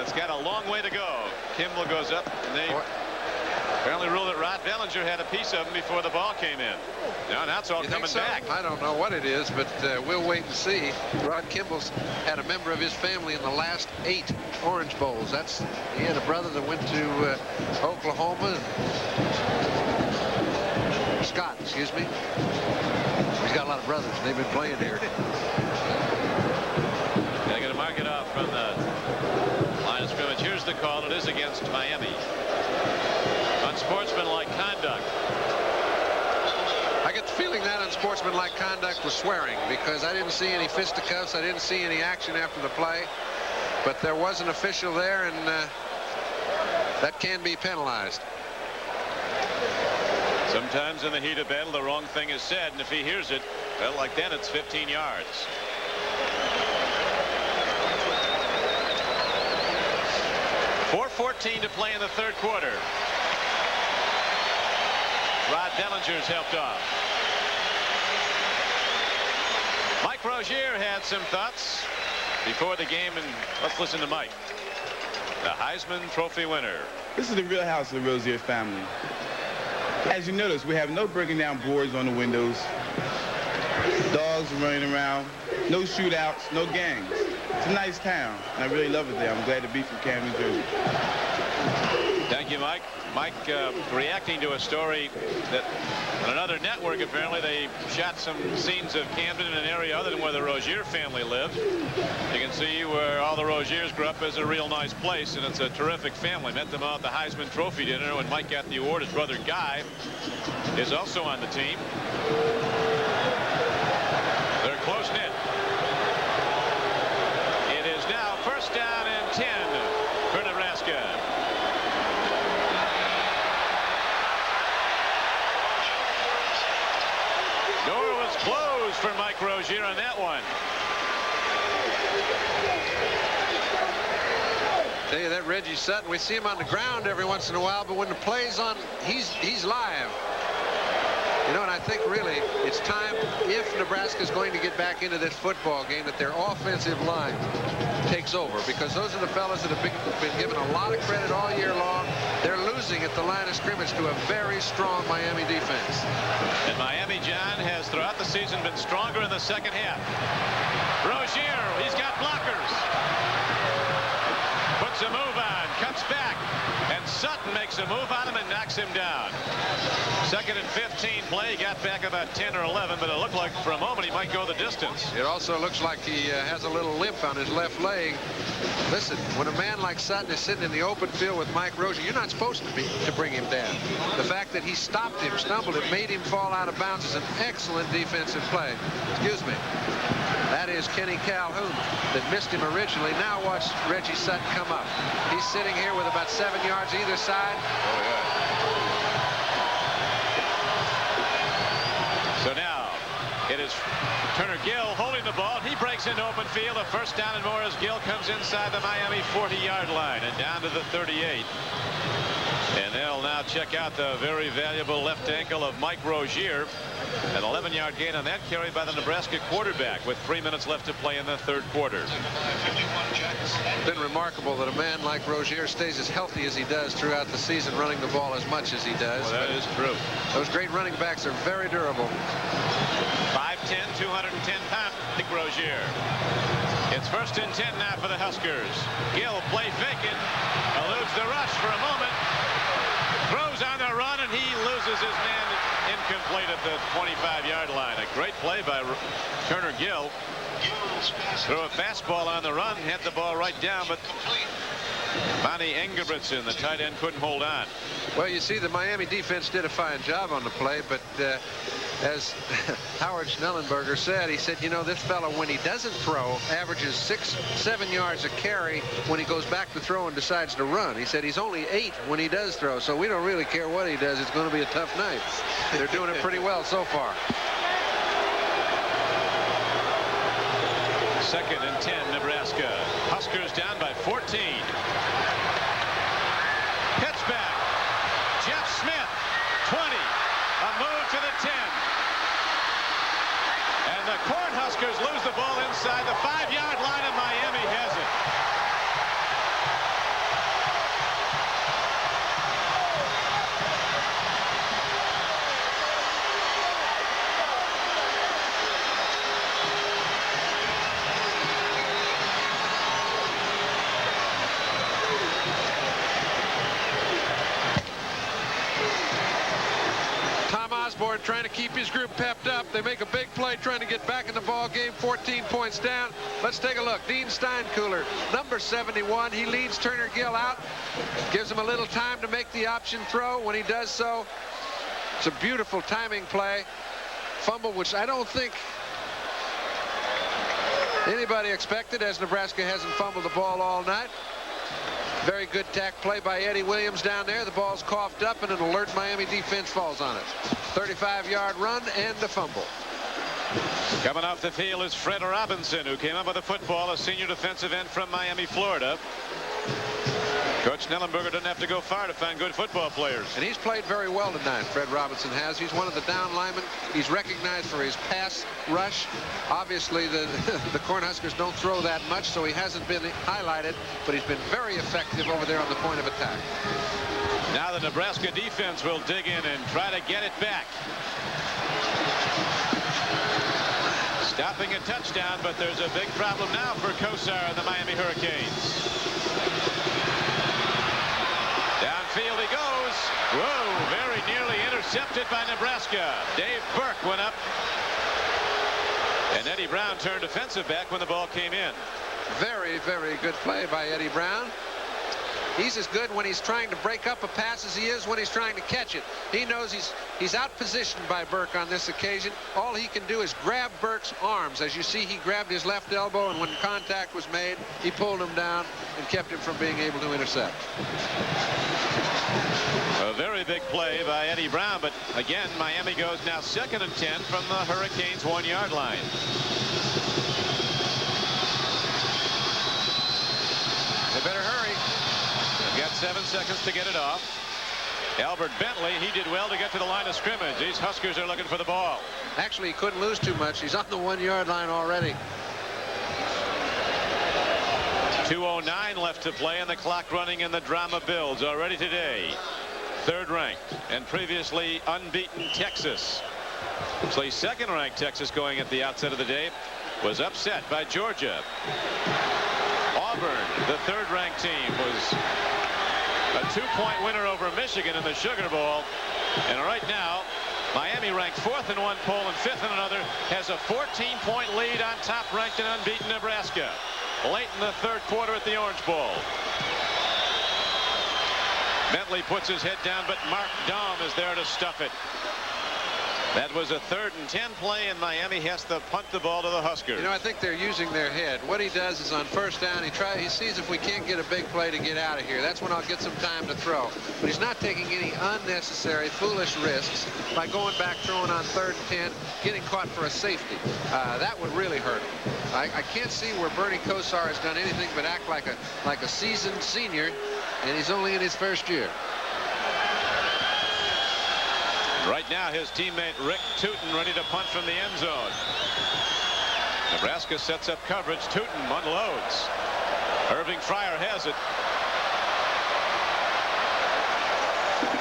it's got a long way to go. Kimball goes up, and they apparently ruled that Rod Bellinger had a piece of him before the ball came in. Now it's all coming back. I don't know what it is, but we'll wait and see. Rod Kimball's had a member of his family in the last 8 Orange Bowls. He had a brother that went to Oklahoma. Scott, excuse me. He's got a lot of brothers. They've been playing here. They're going to mark it off from the line of scrimmage. Here's the call. It is against Miami. Unsportsmanlike conduct. I get the feeling that unsportsmanlike conduct was swearing, because I didn't see any fisticuffs. I didn't see any action after the play. But there was an official there, and that can be penalized. Sometimes in the heat of battle, the wrong thing is said, and if he hears it, well, like then it's 15 yards. .4:14 to play in the third quarter. Rod Bellinger's helped off. Mike Rozier had some thoughts before the game, and let's listen to Mike, the Heisman Trophy winner. This is the real house of the Rozier family. As you notice, we have no breaking down boards on the windows, dogs running around, no shootouts, no gangs. It's a nice town, and I really love it there. I'm glad to be from Camden, New Jersey. Thank you, Mike. Mike reacting to a story that on another network, apparently they shot some scenes of Camden in an area other than where the Rozier family lived. You can see where all the Roziers grew up is a real nice place, and it's a terrific family. Met them all at the Heisman Trophy dinner when Mike got the award. His brother Guy is also on the team. They're close-knit. It is now first down and 10 for Nebraska. Door was closed for Mike Rozier on that one. Tell you that Reggie Sutton, we see him on the ground every once in a while, but when the play's on, he's live. You know, and I think really it's time, if Nebraska's going to get back into this football game, that their offensive line takes over, because those are the fellas that have been given a lot of credit all year long. They're losing at the line of scrimmage to a very strong Miami defense. And Miami, John, has throughout the season been stronger in the second half. Rozier, he's got blockers. Puts a move on, cuts back, and Sutton makes a move on him and knocks him down. Second and 15 play, he got back about 10 or 11, but it looked like for a moment he might go the distance. It also looks like he has a little limp on his left leg. Listen, when a man like Sutton is sitting in the open field with Mike Rozier, you're not supposed to bring him down. The fact that he stopped him, stumbled him, made him fall out of bounds is an excellent defensive play. Excuse me. That is Kenny Calhoun that missed him originally. Now watch Reggie Sutton come up. He's sitting here with about 7 yards either side. Oh, yeah. So now it is Turner Gill holding the ball. He breaks into open field. A first down and more as Gill comes inside the Miami 40-yard line and down to the 38. And they'll now check out the very valuable left ankle of Mike Rozier. An 11-yard gain on that carry by the Nebraska quarterback with 3 minutes left to play in the third quarter. It's been remarkable that a man like Rozier stays as healthy as he does throughout the season, running the ball as much as he does. Well, that is true. Those great running backs are very durable. 5'10", 210 pounds, Mike Rozier. It's first and 10 now for the Huskers. Gill play vacant, eludes the rush for a moment, throws on the run, and he loses his man. Incomplete at the 25-yard line. A great play by Turner Gill. Threw a fastball on the run, had the ball right down, but Bonnie Engebretson, the tight end, couldn't hold on. Well, you see, the Miami defense did a fine job on the play, but as Howard Schnellenberger said, he said, you know, this fellow, when he doesn't throw, averages 6-7 yards a carry. When he goes back to throw and decides to run, he said he's only 8 when he does throw, so we don't really care what he does. It's going to be a tough night. They're doing it pretty well so far. Second and 10, Nebraska. Huskers down by 14. Pitch back. Jeff Smith, 20. A move to the 10. And the Cornhuskers lose the ball inside the 5-yard line, and Miami has it. board trying to keep his group pepped up. They make a big play trying to get back in the ball game, 14 points down. Let's take a look. Dean Steinkühler, number 71. He leads Turner Gill out, gives him a little time to make the option throw. When he does so, it's a beautiful timing play. Fumble, which I don't think anybody expected, as Nebraska hasn't fumbled the ball all night. Very good tack play by Eddie Williams down there. The ball's coughed up, and an alert Miami defense falls on it. 35-yard run and a fumble. Coming off the field is Fred Robinson, who came up with the football, a senior defensive end from Miami, Florida. Coach Snellenberger doesn't have to go far to find good football players. And he's played very well tonight, Fred Robinson has. He's one of the down linemen. He's recognized for his pass rush. Obviously, the Cornhuskers don't throw that much, so he hasn't been highlighted, but he's been very effective over there on the point of attack. Now the Nebraska defense will dig in and try to get it back. Stopping a touchdown, but there's a big problem now for Kosar and the Miami Hurricanes. Downfield he goes. Whoa, very nearly intercepted by Nebraska. Dave Burke went up. And Eddie Brown turned defensive back when the ball came in. Very, very good play by Eddie Brown. He's as good when he's trying to break up a pass as he is when he's trying to catch it. He knows he's out-positioned by Burke on this occasion. All he can do is grab Burke's arms. As you see, he grabbed his left elbow, and when contact was made, he pulled him down and kept him from being able to intercept. A very big play by Eddie Brown, but again, Miami goes now 2nd and 10 from the Hurricanes' 1-yard line. They better hurry. They've got 7 seconds to get it off. Albert Bentley, he did well to get to the line of scrimmage. These Huskers are looking for the ball. Actually, he couldn't lose too much. He's on the 1-yard line already. 2:09 left to play, and the clock running, and the drama builds already today. 3rd ranked and previously unbeaten Texas. So 2nd ranked Texas going at the outset of the day was upset by Georgia. Auburn, the 3rd ranked team, was a 2-point winner over Michigan in the Sugar Bowl. And right now, Miami ranked 4th in one poll and 5th in another, has a 14-point lead on top ranked and unbeaten Nebraska. Late in the 3rd quarter at the Orange Bowl. Bentley puts his head down, but Mark Daum is there to stuff it. That was a 3rd and 10 play, and Miami has to punt the ball to the Huskers. You know, I think they're using their head. What he does is on 1st down, he sees if we can't get a big play to get out of here. That's when I'll get some time to throw. But he's not taking any unnecessary, foolish risks by going back, throwing on 3rd and 10, getting caught for a safety. That would really hurt him. I can't see where Bernie Kosar has done anything but act like a seasoned senior, and he's only in his 1st year. Right now, his teammate Rick Tootin ready to punt from the end zone. Nebraska sets up coverage. Tootin unloads. Irving Fryer has it.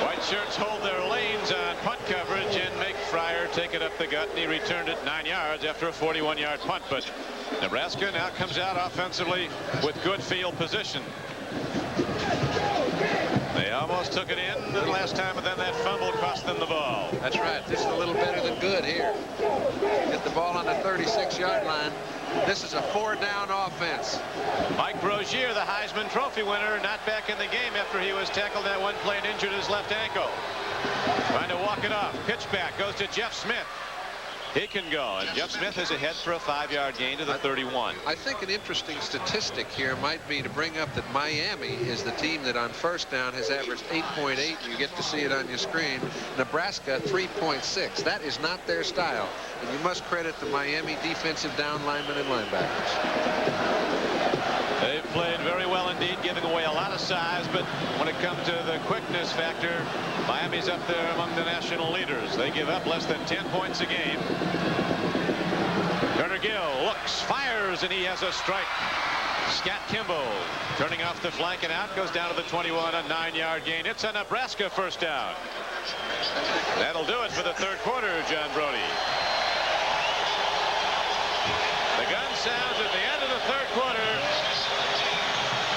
White shirts hold their lanes on punt coverage and make Fryer take it up the gut, and he returned it 9 yards after a 41-yard punt. But Nebraska now comes out offensively with good field position. They almost took it in the last time, but then that fumble cost them the ball. That's right. This is a little better than good here. Get the ball on the 36-yard line. This is a 4-down offense. Mike Rozier, the Heisman Trophy winner, not back in the game after he was tackled that one play and injured his left ankle. Trying to walk it off. Pitch back goes to Jeff Smith. He can go, and Jeff Smith is ahead for a 5-yard gain to the 31. I think an interesting statistic here might be to bring up that Miami is the team that on 1st down has averaged 8.8. You get to see it on your screen. Nebraska 3.6. That is not their style, and you must credit the Miami defensive down linemen and linebackers. They've played very well indeed, giving away a lot of size, but when it comes to the quickness factor, Miami's up there among the national leaders. They give up less than 10 points a game. Turner Gill looks, fires, and he has a strike. Scott Kimball turning off the flank and out, goes down to the 21, a 9-yard gain. It's a Nebraska 1st down. That'll do it for the 3rd quarter, John Brody. The gun sounds at the end of the 3rd quarter.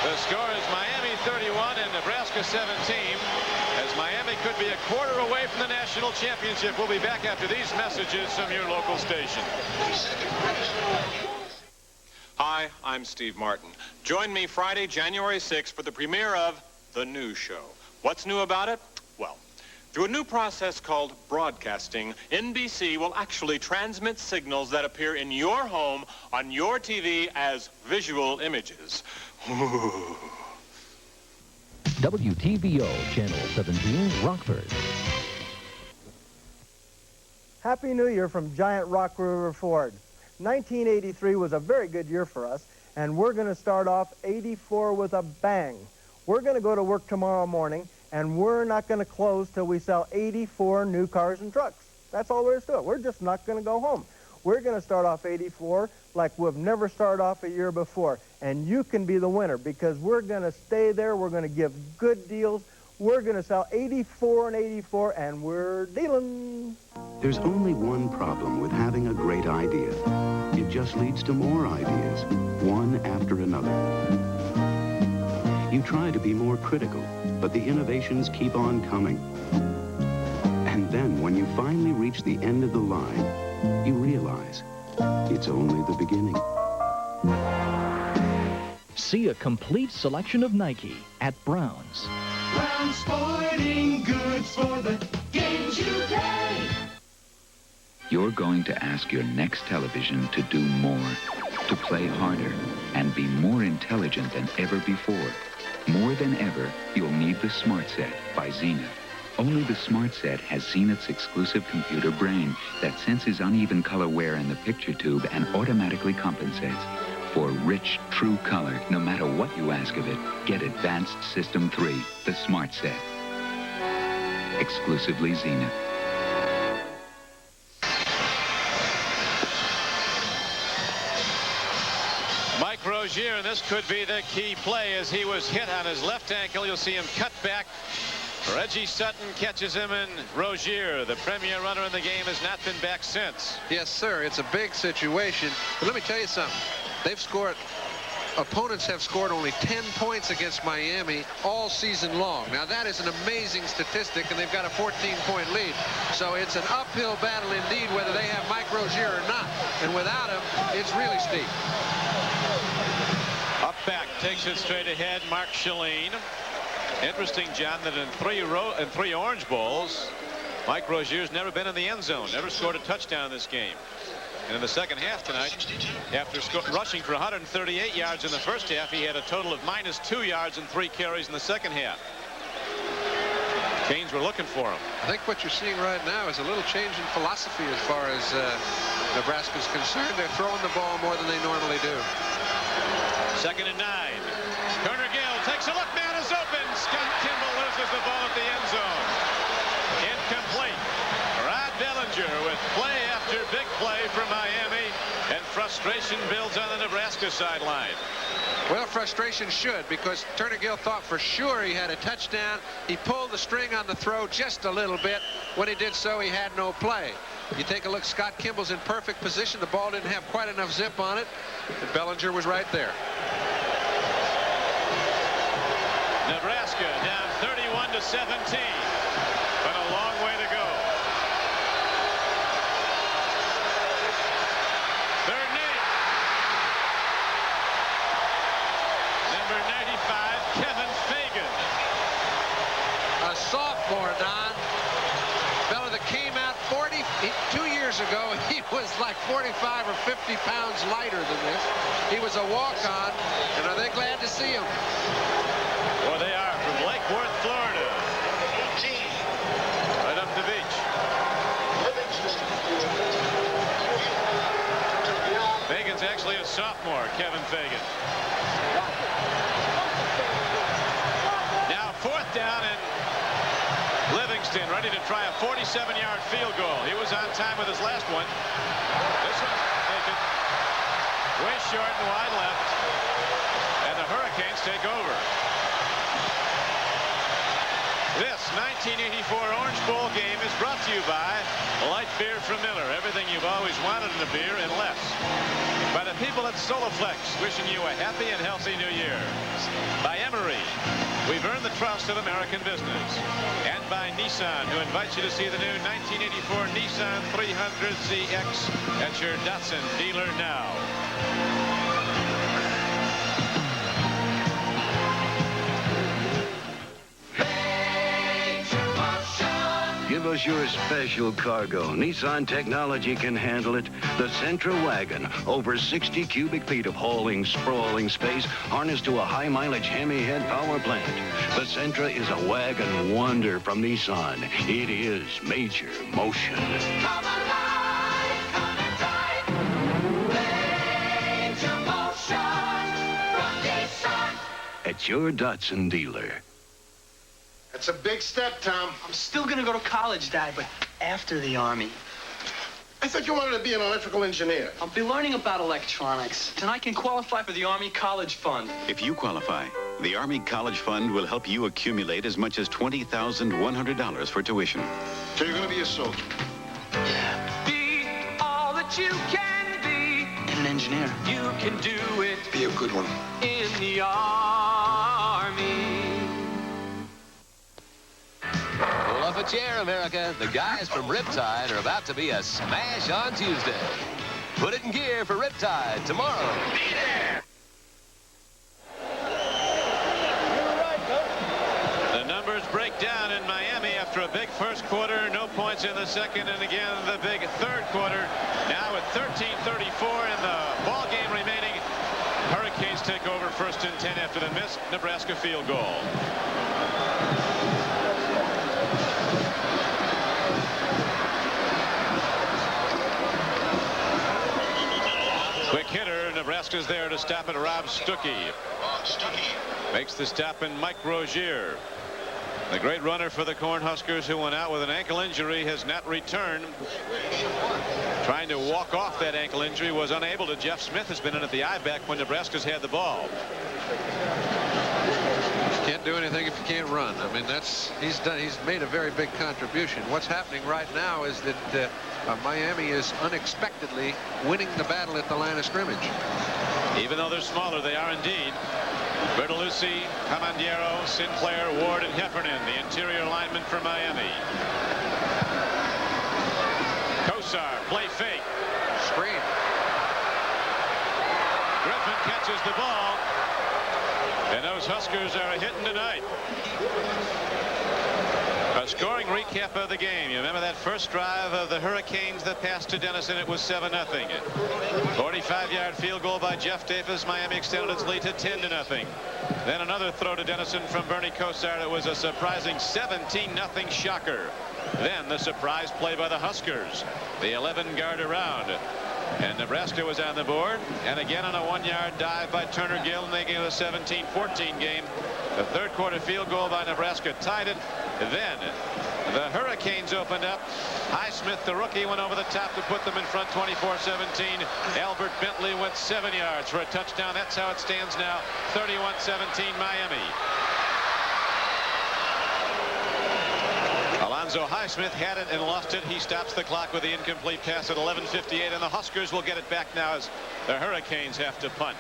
The score is Miami 31 and Nebraska 17, as Miami could be a quarter away from the national championship. We'll be back after these messages from your local station. Hi, I'm Steve Martin. Join me Friday, January 6th for the premiere of The New Show. What's new about it? Well, through a new process called broadcasting, NBC will actually transmit signals that appear in your home on your TV as visual images. WTVO, Channel 17, Rockford. Happy New Year from Giant Rock River Ford. 1983 was a very good year for us, and we're going to start off 84 with a bang. We're going to go to work tomorrow morning, and we're not going to close till we sell 84 new cars and trucks. That's all there is to it. We're just not going to go home. We're going to start off 84 like we've never started off a year before. And you can be the winner because we're going to stay there. We're going to give good deals. We're going to sell 84 and 84, and we're dealing. There's only one problem with having a great idea. It just leads to more ideas, one after another. You try to be more critical, but the innovations keep on coming. And then when you finally reach the end of the line, you realize it's only the beginning. See a complete selection of Nike at Brown's. Brown Sporting Goods for the games you play. You're going to ask your next television to do more, to play harder, and be more intelligent than ever before. More than ever, you'll need the Smart Set by Zenith. Only the Smart Set has Zenith's exclusive computer brain that senses uneven color wear in the picture tube and automatically compensates. For rich, true color, no matter what you ask of it, get Advanced System 3, the Smart Set. Exclusively Zenith. Mike Rozier, and this could be the key play as he was hit on his left ankle. You'll see him cut back. Reggie Sutton catches him, and Rozier, the premier runner in the game, has not been back since. Yes, sir. It's a big situation. But let me tell you something. They've scored, opponents have scored only 10 points against Miami all season long. Now, that is an amazing statistic, and they've got a 14-point lead. So it's an uphill battle indeed, whether they have Mike Rozier or not. And without him, it's really steep. Up back, takes it straight ahead, Mark Shalane. Interesting, John, that in three Orange Bowls, Mike Rozier's never been in the end zone, never scored a touchdown in this game. And in the second half tonight, after rushing for 138 yards in the first half, he had a total of -2 yards and 3 carries in the second half. Canes were looking for him. I think what you're seeing right now is a little change in philosophy as far as Nebraska's concerned. They're throwing the ball more than they normally do. 2nd and 9. Turner Gill takes a look. Man is open. Scott Kimball loses the ball at the end zone. Incomplete. Rod Bellinger with play after big play for Miami, and frustration builds on the Nebraska sideline. Well, frustration should, because Turner Gill thought for sure he had a touchdown. He pulled the string on the throw just a little bit. When he did so, he had no play. You take a look, Scott Kimball's in perfect position. The ball didn't have quite enough zip on it, and Bellinger was right there. Nebraska down 31-17, but a long way to go. 3rd and 8. Number 95, Kevin Fagan. A sophomore, Don. Fellow that came out 2 years ago, he was like 45 or 50 pounds lighter than this. He was a walk-on, and are they glad to see him? Well, they are, from Lake Worth, Florida. Right up the beach. Fagan's actually a sophomore, Kevin Fagan. Now 4th down, and Livingston ready to try a 47-yard field goal. He was on time with his last one. This one's taken way short and wide left, and the Hurricanes take over. This 1984 Orange Bowl game is brought to you by light beer from Miller. Everything you've always wanted in a beer and less. By the people at Solaflex, wishing you a happy and healthy new year. By Emery, we've earned the trust of American business. And by Nissan, who invites you to see the new 1984 Nissan 300ZX at your Datsun dealer now. Give us your special cargo. Nissan technology can handle it. The Sentra wagon, over 60 cubic feet of hauling, sprawling space, harnessed to a high-mileage Hemi head power plant. The Sentra is a wagon wonder from Nissan. It is major motion. Come alive, come and drive. Major motion from Nissan. At your Datsun dealer. That's a big step, Tom. I'm still gonna go to college, Dad, but after the Army. I thought you wanted to be an electrical engineer. I'll be learning about electronics, and I can qualify for the Army College Fund. If you qualify, the Army College Fund will help you accumulate as much as $20,100 for tuition. So you're gonna be a soldier. Be all that you can be. And an engineer. You can do it. Be a good one. In the Army. Pull up a chair, America. The guys from Riptide are about to be a smash on Tuesday. Put it in gear for Riptide tomorrow. Be there! The numbers break down in Miami after a big first quarter. No points in the second, and again the big third quarter. Now with 13:34 in the ball game remaining. Hurricanes take over first and 10 after the missed Nebraska field goal. Quick hitter, Nebraska's there to stop it. Rob Stuckey makes the stop in Mike Rozier. The great runner for the Cornhuskers, who went out with an ankle injury, has not returned. Trying to walk off that ankle injury, was unable to. Jeff Smith has been in at the eye back when Nebraska's had the ball. Can't do anything if you can't run. I mean, he's made a very big contribution. What's happening right now is that Miami is unexpectedly winning the battle at the line of scrimmage. Even though they're smaller, they are indeed. Bertolucci, Comandiero, Sinclair, Ward, and Heffernan, the interior linemen for Miami. Kosar, play fake. Screen. Griffin catches the ball. And those Huskers are hitting tonight. A scoring recap of the game. You remember that first drive of the Hurricanes that passed to Denison? It was 7-0. 45-yard field goal by Jeff Davis. Miami extended its lead to 10-0. Then another throw to Denison from Bernie Kosar. It was a surprising 17-0 shocker. Then the surprise play by the Huskers. The 11-yard around. And Nebraska was on the board. And again on a 1-yard dive by Turner Gill, making it a 17-14 game. The third quarter field goal by Nebraska tied it. Then the Hurricanes opened up. Highsmith, the rookie, went over the top to put them in front 24-17. Albert Bentley went 7 yards for a touchdown. That's how it stands now. 31-17 Miami. Alonzo Highsmith had it and lost it. He stops the clock with the incomplete pass at 11:58, and the Huskers will get it back now as the Hurricanes have to punt.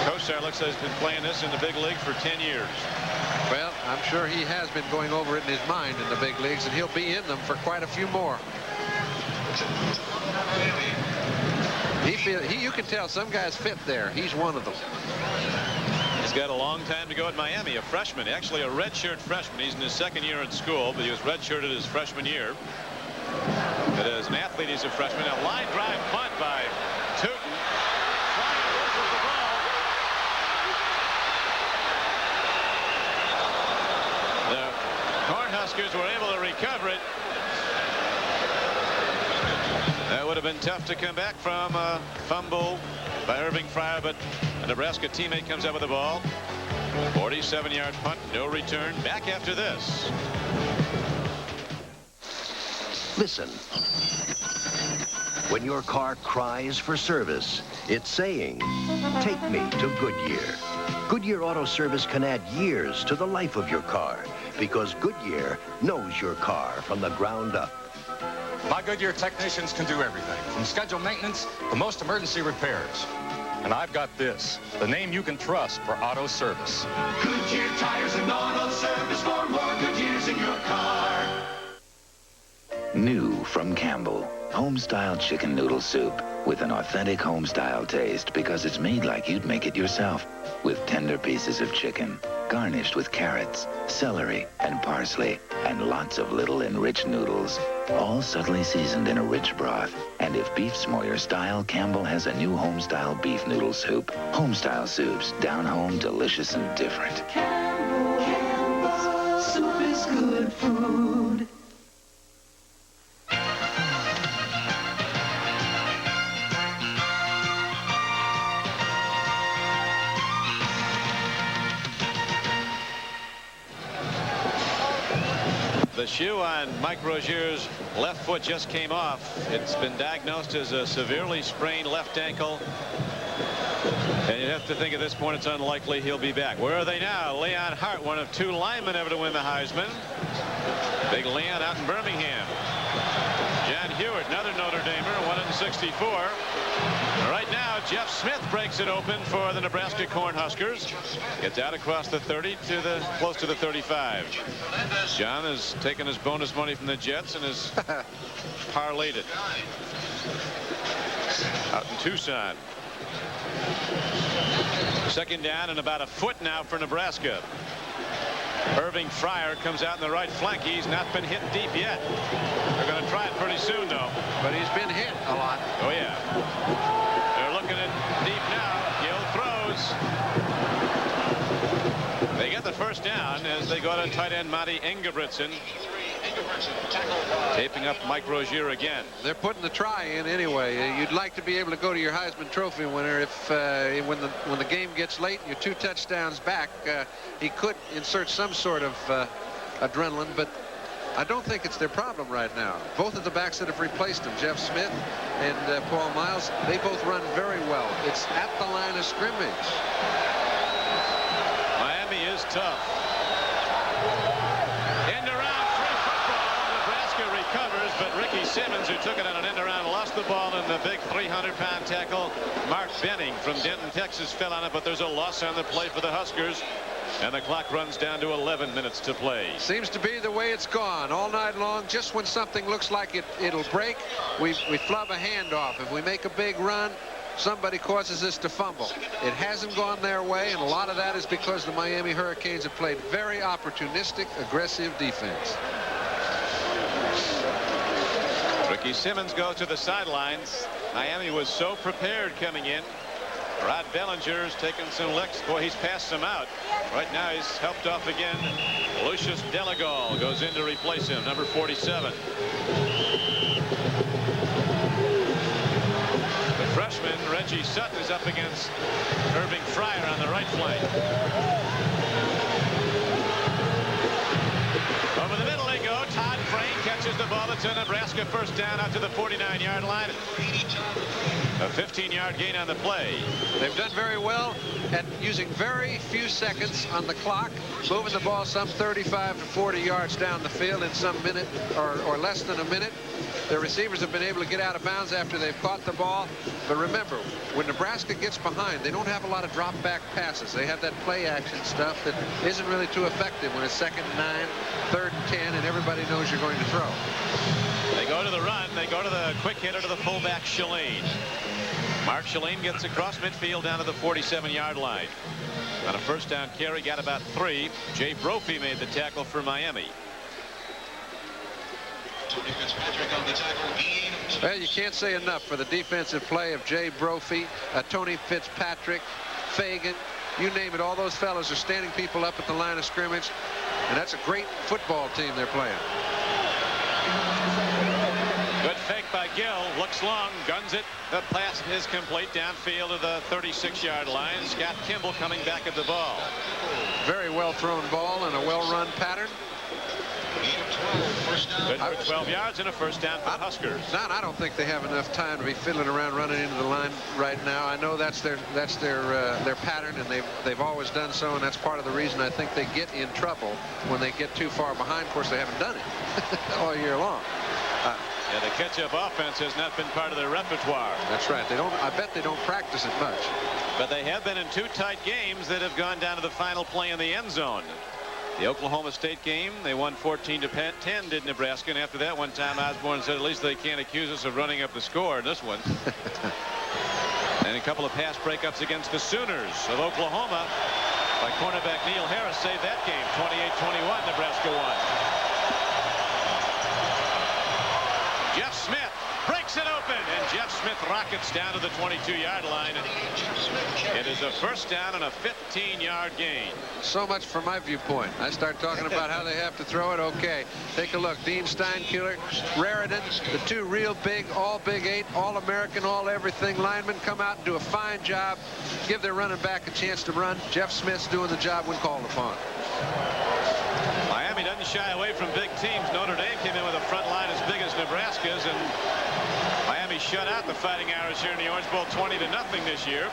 Kosar looks like he's been playing this in the big league for 10 years. Well, I'm sure he has been going over it in his mind in the big leagues, and he'll be in them for quite a few more. You can tell some guys fit there. He's one of them. He's got a long time to go at Miami, a freshman, actually a redshirt freshman. He's in his second year in school, but he was redshirted his freshman year. But as an athlete, he's a freshman. A line drive punt by Tootin. Flying versus the ball. The Cornhuskers were able to recover it. That would have been tough to come back from a fumble by Irving Fryer, but a Nebraska teammate comes up with the ball. 47-yard punt, no return. Back after this. Listen. When your car cries for service, it's saying, take me to Goodyear. Goodyear Auto Service can add years to the life of your car. because Goodyear knows your car from the ground up. My Goodyear technicians can do everything, from scheduled maintenance to most emergency repairs. And I've got this, the name you can trust for auto service. Goodyear tires and auto service for more Goodyears in your car. New from Campbell, home-style chicken noodle soup with an authentic home-style taste because it's made like you'd make it yourself, with tender pieces of chicken, garnished with carrots, celery, and parsley, and lots of little enriched noodles, all subtly seasoned in a rich broth. And if beef's more your style, Campbell has a new home-style beef noodle soup. Home-style soups, down home, delicious and different. Campbell's soup is good food. The shoe on Mike Rozier's left foot just came off. It's been diagnosed as a severely sprained left ankle. And you have to think at this point it's unlikely he'll be back. Where are they now? Leon Hart, one of 2 linemen ever to win the Heisman. Big Leon out in Birmingham. John Hewitt, another Notre Damer, 164. Right now, Jeff Smith breaks it open for the Nebraska Cornhuskers. Gets out across the 30 to the close to the 35. John has taken his bonus money from the Jets and has parlayed it out in Tucson. Second down and about a foot now for Nebraska. Irving Fryer comes out in the right flank. He's not been hit deep yet. They're going to try it pretty soon, though. But he's been hit a lot. Oh, yeah. They're looking at deep now. Gill throws. They get the first down as they go to tight end Monty Engebretson. Taping up Mike Rozier again. They're putting the try in anyway. You'd like to be able to go to your Heisman Trophy winner if when the game gets late and you're 2 touchdowns back, he could insert some sort of adrenaline, but I don't think it's their problem right now. Both of the backs that have replaced him, Jeff Smith and Paul Miles, they both run very well. It's at the line of scrimmage. Miami is tough. End around, free football. Nebraska recovers, but Ricky Simmons, who took it on an end around, lost the ball in the big 300-pound tackle. Mark Benning from Denton, Texas, fell on it, but there's a loss on the play for the Huskers. And the clock runs down to 11 minutes to play. Seems to be the way it's gone all night long. Just when something looks like it'll break, we flub a handoff. If we make a big run, somebody causes us to fumble. It hasn't gone their way, and a lot of that is because the Miami Hurricanes have played very opportunistic, aggressive defense. Ricky Simmons goes to the sidelines. Miami was so prepared coming in. Rod Bellinger's taking some licks. Boy, he's passed some out. Right now he's helped off again. Lucius Delegol goes in to replace him, number 47. The freshman, Reggie Sutton, is up against Irving Fryer on the right flank. Over the middle they go. Todd Frayne catches the ball. It's a Nebraska first down out to the 49-yard line. A 15-yard gain on the play. They've done very well at using very few seconds on the clock, moving the ball some 35 to 40 yards down the field in some minute or less than a minute. Their receivers have been able to get out of bounds after they've caught the ball. But remember, when Nebraska gets behind, they don't have a lot of drop back passes. They have that play action stuff that isn't really too effective when it's 2nd and 9, 3rd and 10, and everybody knows you're going to throw. They go to the run. They go to the quick hitter to the fullback, Shalane. Mark Shalane gets across midfield down to the 47-yard line. On a first down carry, got about 3. Jay Brophy made the tackle for Miami. Well, you can't say enough for the defensive play of Jay Brophy, Tony Fitzpatrick, Fagan, you name it. All those fellas are standing people up at the line of scrimmage, and that's a great football team they're playing. Good fake by Gill. Looks long, guns it. The pass is complete downfield to the 36-yard line. Scott Kimball coming back at the ball. Very well thrown ball and a well-run pattern. Good for 12 yards and a first down for the Huskers. Don, I don't think they have enough time to be fiddling around running into the line right now. I know that's their pattern, and they've always done so, and that's part of the reason I think they get in trouble when they get too far behind. Of course, they haven't done it all year long. Yeah, the catch-up offense has not been part of their repertoire. That's right. They don't. I bet they don't practice it much. But they have been in two tight games that have gone down to the final play in the end zone. The Oklahoma State game, they won 14-10, did Nebraska, and after that one time Osborne said at least they can't accuse us of running up the score in this one. And a couple of pass breakups against the Sooners of Oklahoma by cornerback Neil Harris saved that game. 28-21, Nebraska won. Jeff Smith breaks it open, and Jeff Smith rockets down to the 22-yard line. It is a first down and a 15-yard gain. So much from my viewpoint. I start talking about how they have to throw it. Okay, take a look. Dean Steinkuhler, Raridan, the two real big, all Big 8, all-American, all-everything linemen come out and do a fine job, give their running back a chance to run. Jeff Smith's doing the job when called upon. Miami doesn't shy away from big teams. Notre Dame came in with a front line as big as Nebraska's, and Miami shut out the Fighting Irish here in the Orange Bowl 20-0 this year.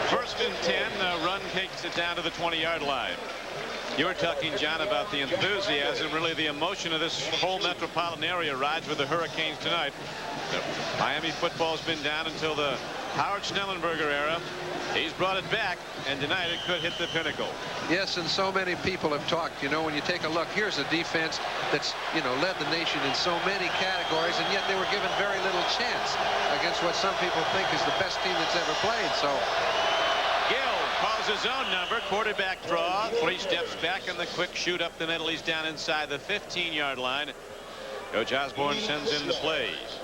First and 10, run takes it down to the 20-yard line. You were talking, John, about the enthusiasm, really the emotion of this whole metropolitan area rides with the Hurricanes tonight. Miami football's been down until the Howard Schnellenberger era. He's brought it back, and tonight it could hit the pinnacle. Yes, and so many people have talked. You know, when you take a look, here's a defense that's, you know, led the nation in so many categories, and yet they were given very little chance against what some people think is the best team that's ever played. So Gill calls his own number. Quarterback draw. 3 steps back, and the quick shoot up the middle. He's down inside the 15-yard line. Coach Osborne sends in the plays.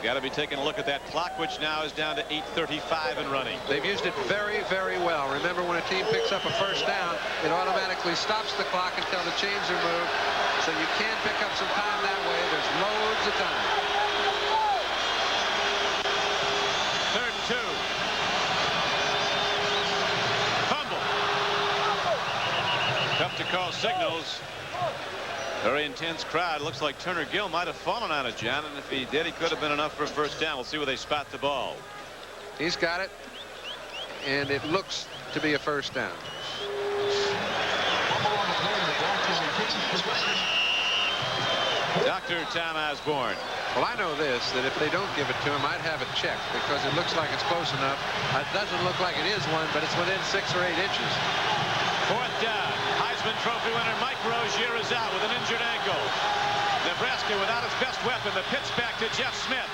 Got to be taking a look at that clock, which now is down to 8:35 and running. They've used it very, very well. Remember, when a team picks up a first down, it automatically stops the clock until the chains are moved. So you can pick up some time that way. There's loads of time. 3rd and 2. Fumble. Tough to call signals. Very intense crowd. Looks like Turner Gill might have fallen on it, John, and if he did, he could have been enough for a first down. We'll see where they spot the ball. He's got it, and it looks to be a first down. Dr. Tom Osborne. Well, I know this, that if they don't give it to him, I'd have it checked, because it looks like it's close enough. It doesn't look like it is one, but it's within 6 or 8 inches. 4th down. Heisman Trophy winner Mike Rozier is out with an injured ankle. Nebraska without its best weapon. The pitch back to Jeff Smith.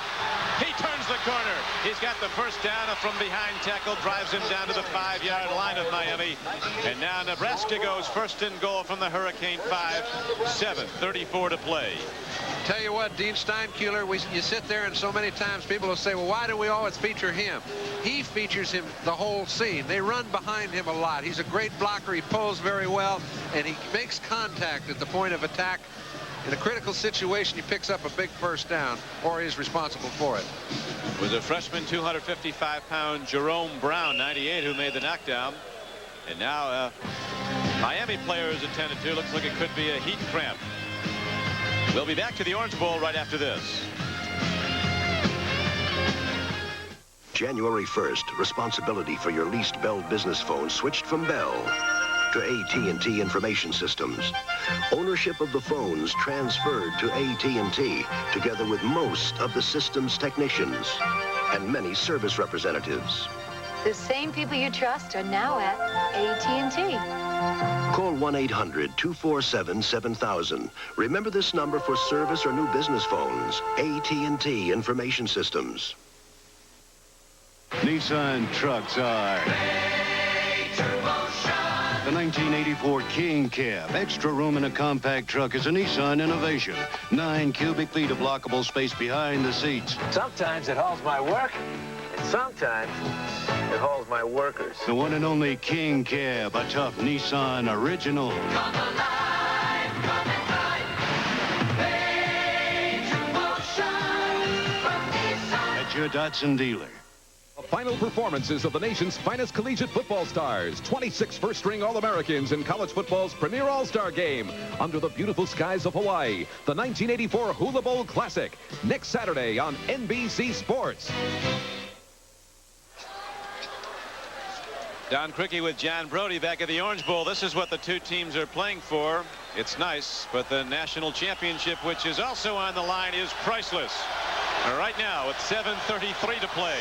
He turns the corner. He's got the first down. A from behind tackle drives him down to the 5-yard line of Miami. And now Nebraska goes first and goal from the Hurricane 5. 7:34 to play. Tell you what, Dean Steinkuhler, you sit there and so many times people will say, well, why do we always feature him? He features him the whole scene. They run behind him a lot. He's a great blocker. He pulls very well, and he makes contact at the point of attack. In a critical situation, he picks up a big first down, or is responsible for it. It was a freshman, 255-pound Jerome Brown, 98, who made the knockdown. And now Miami player is attended to. Looks like it could be a heat cramp. We'll be back to the Orange Bowl right after this. January 1st, responsibility for your leased Bell business phone switched from Bell to AT&T Information Systems. Ownership of the phones transferred to AT&T, together with most of the system's technicians and many service representatives. The same people you trust are now at AT&T. Call 1-800-247-7000. Remember this number for service or new business phones. AT&T Information Systems. Nissan trucks are the 1984 King Cab. Extra room in a compact truck is a Nissan innovation. 9 cubic feet of lockable space behind the seats. Sometimes it hauls my work, and sometimes it hauls my workers. The one and only King Cab, a tough Nissan original. Come alive, come and drive. Major motion from Nissan. At your Datsun dealer. final performances of the nation's finest collegiate football stars. 26 first-string All-Americans in college football's premier All-Star game. Under the beautiful skies of Hawaii, the 1984 Hula Bowl Classic. Next Saturday on NBC Sports. Don Criqui with John Brody back at the Orange Bowl. This is what the two teams are playing for. It's nice, but the national championship, which is also on the line, is priceless. Right now, it's 7:33 to play.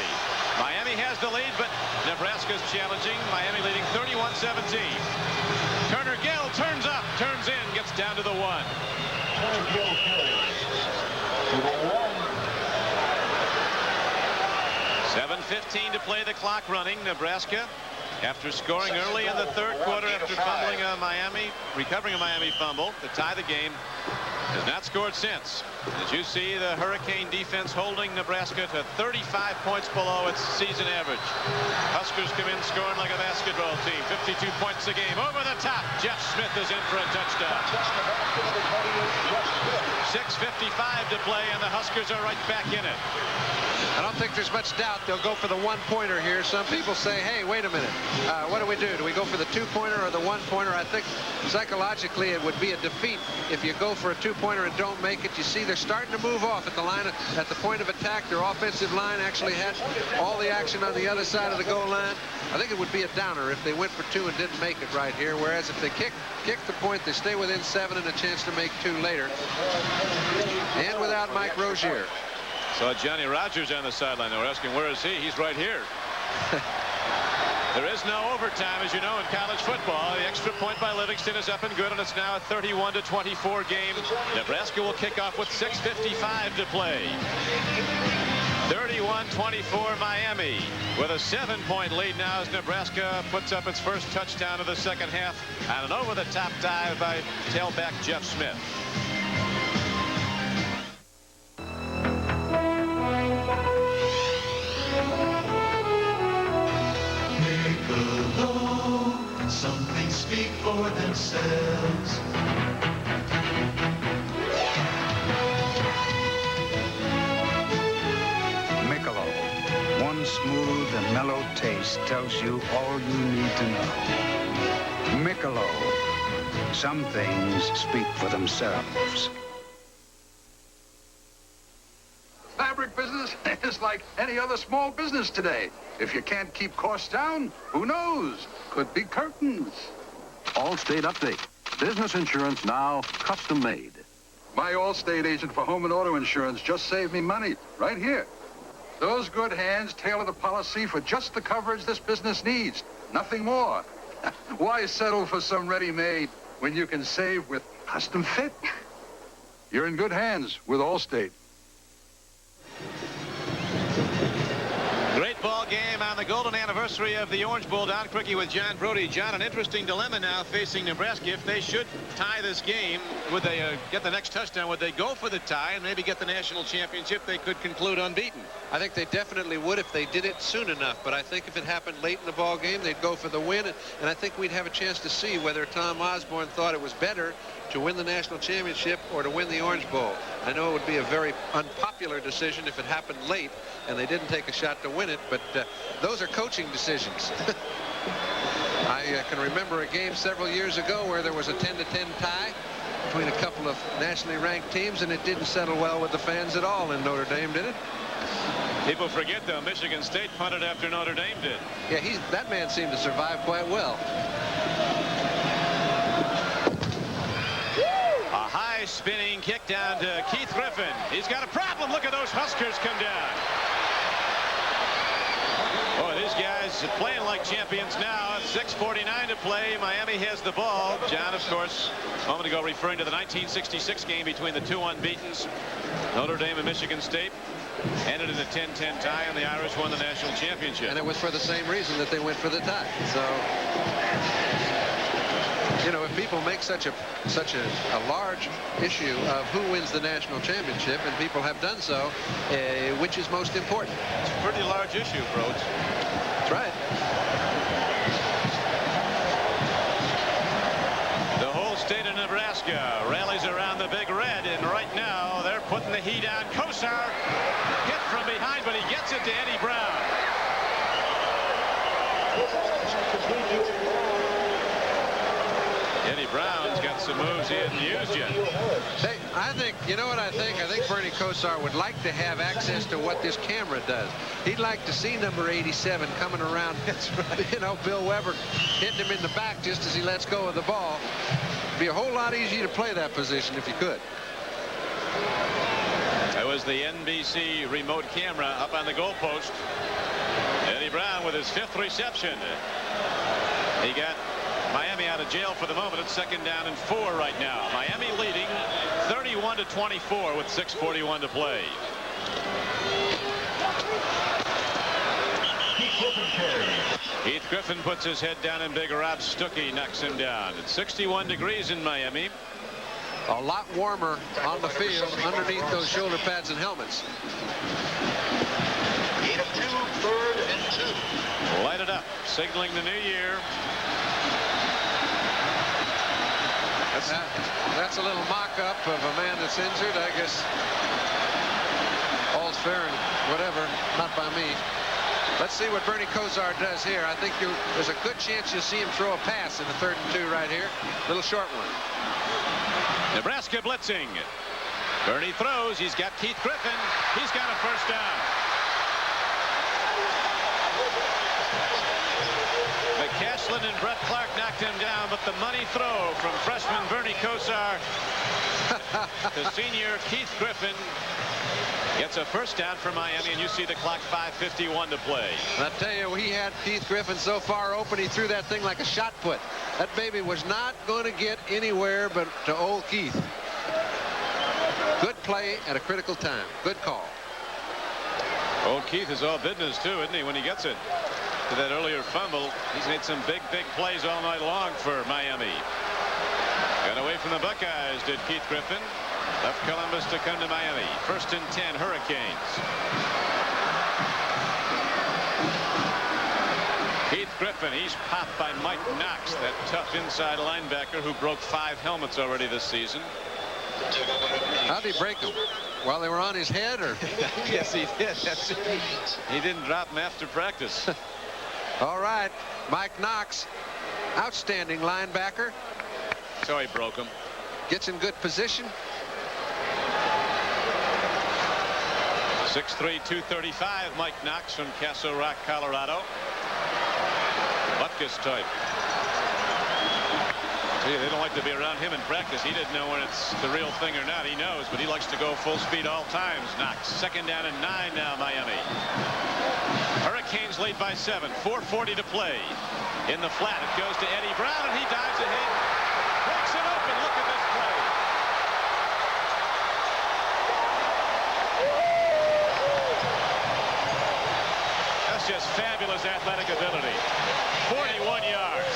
Miami has the lead, but Nebraska's challenging. Miami leading 31-17. Turner Gill turns up, turns in, gets down to the 1. 7:15 to play, the clock running. Nebraska, after scoring early in the third quarter after fumbling a Miami, recovering a Miami fumble to tie the game, has not scored since. As you see, the Hurricane defense holding Nebraska to 35 points below its season average. Huskers come in scoring like a basketball team. 52 points a game. Over the top, Jeff Smith is in for a touchdown. 6:55 to play, and the Huskers are right back in it. I don't think there's much doubt they'll go for the one-pointer here. Some people say, hey, wait a minute. What do we do? Do we go for the two-pointer or the one-pointer? I think psychologically it would be a defeat if you go for a two-pointer and don't make it. You see they're starting to move off at the line, at the point of attack. Their offensive line actually had all the action on the other side of the goal line. I think it would be a downer if they went for two and didn't make it right here. Whereas if they kick the point, they stay within 7 and a chance to make 2 later. And without Mike Rozier. So Johnny Rogers on the sideline. They were asking, where is he? He's right here. There is no overtime, as you know, in college football. The extra point by Livingston is up and good, and it's now a 31-24 game. Nebraska will kick off with 6:55 to play. 31-24 Miami with a 7-point lead now as Nebraska puts up its first touchdown of the second half and an over-the-top dive by tailback Jeff Smith. Something speak for themselves. Michelob, one smooth and mellow taste tells you all you need to know. Michelob, some things speak for themselves. Fabric business is like any other small business today. If you can't keep costs down, who knows? Could be curtains. Allstate update. Business insurance now custom made. My Allstate agent for home and auto insurance just saved me money right here. Those good hands tailor the policy for just the coverage this business needs. Nothing more. Why settle for some ready-made when you can save with custom fit? You're in good hands with Allstate. Great ball game on the golden anniversary of the Orange Bowl. Don Criqui with John Brody. John, an interesting dilemma now facing Nebraska. If they should tie this game, would they get the next touchdown? Would they go for the tie and maybe get the national championship? They could conclude unbeaten. I think they definitely would if they did it soon enough. But I think if it happened late in the ball game, they'd go for the win. And I think we'd have a chance to see whether Tom Osborne thought it was better to win the national championship or to win the Orange Bowl. I know it would be a very unpopular decision if it happened late and they didn't take a shot to win it, but those are coaching decisions. I can remember a game several years ago where there was a 10-10 tie between a couple of nationally ranked teams, and it didn't settle well with the fans at all in Notre Dame, did it? People forget, though, Michigan State punted after Notre Dame did. Yeah, that man seemed to survive quite well. A high spinning kick down to Keith Griffin. He's got a problem. Look at those Huskers come down. Boy, these guys are playing like champions now. 6:49 to play. Miami has the ball. John, of course, a moment ago referring to the 1966 game between the two unbeatens, Notre Dame and Michigan State. Ended in a 10-10 tie, and the Irish won the national championship. And it was for the same reason that they went for the tie. So, you know, if people make such a large issue of who wins the national championship, and people have done so, which is most important? It's a pretty large issue, Broads. That's right. The whole state of Nebraska rallies around the Big Red, and right now they're putting the heat on. Kosar hit from behind, but he gets it to Eddie Brown. Eddie Brown's got some moves he hadn't used yet. Hey, I think, you know what I think? I think Bernie Kosar would like to have access to what this camera does. He'd like to see number 87 coming around. That's right. You know, Bill Weber hitting him in the back just as he lets go of the ball. It'd be a whole lot easier to play that position if you could. That was the NBC remote camera up on the goalpost. Eddie Brown with his 5th reception. He got Miami out of jail for the moment. It's 2nd down and 4 right now. Miami leading 31-24 with 6:41 to play. Keith Griffin puts his head down and big Rob Stuckey knocks him down. It's 61 degrees in Miami. A lot warmer on the field underneath those shoulder pads and helmets. Light it up, signaling the new year. That's a little mock-up of a man that's injured. I guess all's fair and whatever, not by me. Let's see what Bernie Kosar does here. I think there's a good chance you'll see him throw a pass in the 3rd and 2 right here. Little short one. Nebraska blitzing. Bernie throws. He's got Keith Griffin. He's got a 1st down. McCaslin and Brett Clark knocked him down, but the money throw from freshman Bernie Kosar to senior Keith Griffin gets a 1st down for Miami, and you see the clock 5:51 to play. I tell you, he had Keith Griffin so far open, he threw that thing like a shot put. That baby was not going to get anywhere but to old Keith. Good play at a critical time. Good call. Old Keith is all business too, isn't he, when he gets it? To that earlier fumble, he's made some big plays all night long for Miami. Got away from the Buckeyes, did Keith Griffin. Left Columbus to come to Miami. 1st and 10, Hurricanes. Keith Griffin, he's popped by Mike Knox, that tough inside linebacker who broke 5 helmets already this season. How'd he break them? While they were on his head, or? Yes, he did. He didn't drop them after practice. All right, Mike Knox, outstanding linebacker. So he broke them. Gets in good position. 6'3", 235, Mike Knox from Castle Rock, Colorado. Butkus type. See, they don't like to be around him in practice. He didn't know when it's the real thing or not. He knows, but he likes to go full speed all times. Knox. 2nd down and 9 now, Miami. Hurricanes lead by 7. 4:40 to play. In the flat, it goes to Eddie Brown, and he dives ahead. Breaks it open. Look at this play. That's just fabulous athletic ability. 41 yards.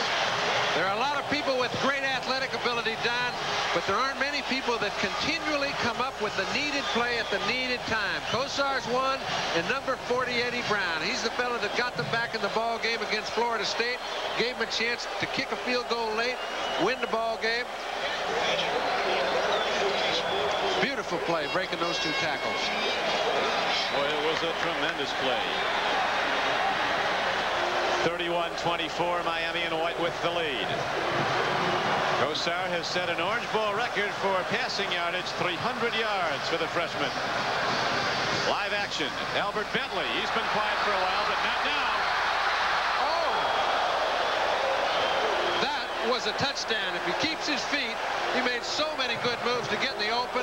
There are a lot of people with great athletic ability, Don, but there aren't many people that continually come up with the needed play at the needed time. Kosar's one, and number 40, Eddie Brown. He's the fellow that got them back in the ball game against Florida State, gave them a chance to kick a field goal late, win the ball game. Beautiful play, breaking those 2 tackles. Boy, it was a tremendous play. 31-24, Miami in white with the lead. Kosar has set an Orange Bowl record for passing yardage, 300 yards for the freshman. Live action, Albert Bentley. He's been quiet for a while, but not now. Oh! That was a touchdown. If he keeps his feet, he made so many good moves to get in the open.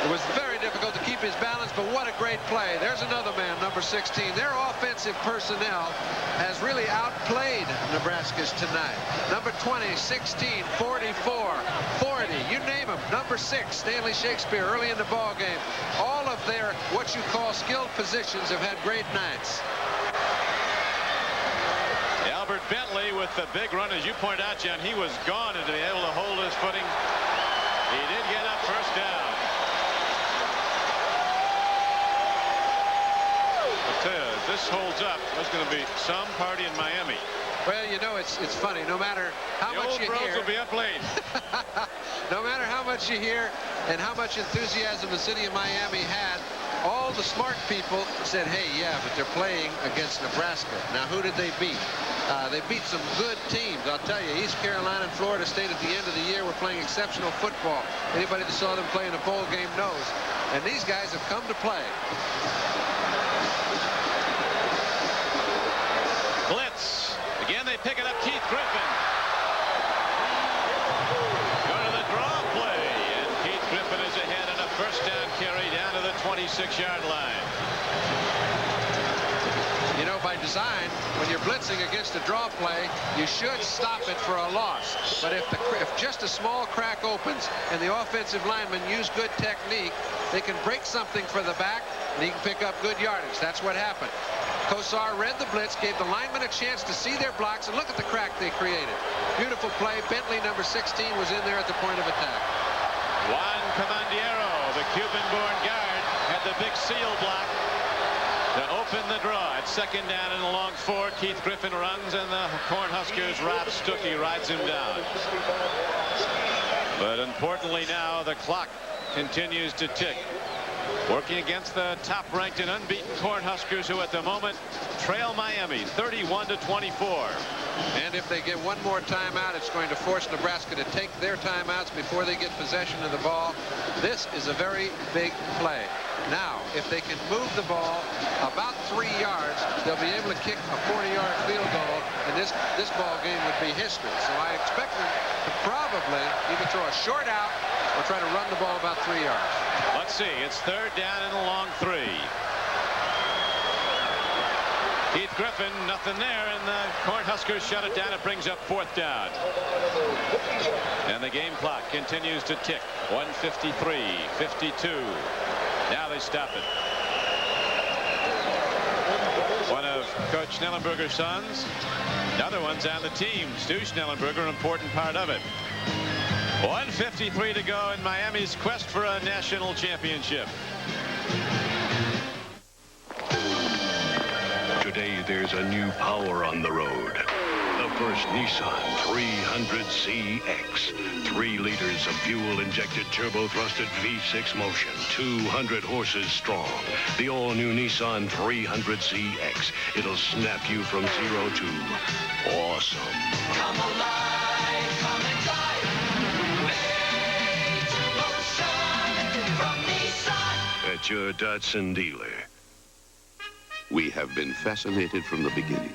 It was very difficult to keep his balance, but what a great play. There's another man, number 16. Their offensive personnel has really outplayed Nebraska's tonight. Number 20, 16, 44, 40, you name them. Number 6, Stanley Shakespeare, early in the ball game. All of their, what you call skilled positions, have had great nights. Albert Bentley with the big run, as you pointed out, John. He was gone, and to be able to hold his footing, he did get up 1st down. If this holds up, there's going to be some party in Miami. Well, you know, it's funny. No matter how much you hear, will be up late. No matter how much you hear and how much enthusiasm the city of Miami had, all the smart people said, hey, yeah, but they're playing against Nebraska. Now, who did they beat? They beat some good teams. I'll tell you, East Carolina and Florida State at the end of the year were playing exceptional football. Anybody that saw them play in a bowl game knows. And these guys have come to play. Blitz. Again, they pick it up. Keith Griffin. Go to the draw play. And Keith Griffin is ahead on a first down carry down to the 26-yard line. You know, by design, when you're blitzing against a draw play, you should stop it for a loss. But if just a small crack opens and the offensive linemen use good technique, they can break something for the back, and he can pick up good yardage. That's what happened. Kosar read the blitz, gave the linemen a chance to see their blocks, and look at the crack they created. Beautiful play. Bentley, number 16, was in there at the point of attack. Juan Comandiero, the Cuban-born guard, had the big seal block to open the draw. At second down and a long 4, Keith Griffin runs, and the Cornhuskers' Rob Stuckey rides him down. But importantly now, the clock continues to tick. Working against the top-ranked and unbeaten Cornhuskers, who at the moment trail Miami 31-24. And if they get one more timeout, it's going to force Nebraska to take their timeouts before they get possession of the ball. This is a very big play. Now, if they can move the ball about 3 yards, they'll be able to kick a 40-yard field goal, and this ball game would be history. So I expect them to probably either throw a short out or try to run the ball about 3 yards. Let's see. It's third down and a long 3. Keith Griffin, nothing there, and the Cornhuskers shut it down. It brings up fourth down. And the game clock continues to tick. 1:53, 52. Now they stop it. One of Coach Schnellenberger's sons. Another one's on the team. Stu Schnellenberger, an important part of it. 1:53 to go in Miami's quest for a national championship. Today, there's a new power on the road. The first Nissan 300ZX. 3 liters of fuel-injected turbo-thrusted V6 motion. 200 horses strong. The all-new Nissan 300ZX. It'll snap you from 0 to awesome. Come alive, come and drive. Major motion from Nissan. At your Datsun dealer. We have been fascinated from the beginning.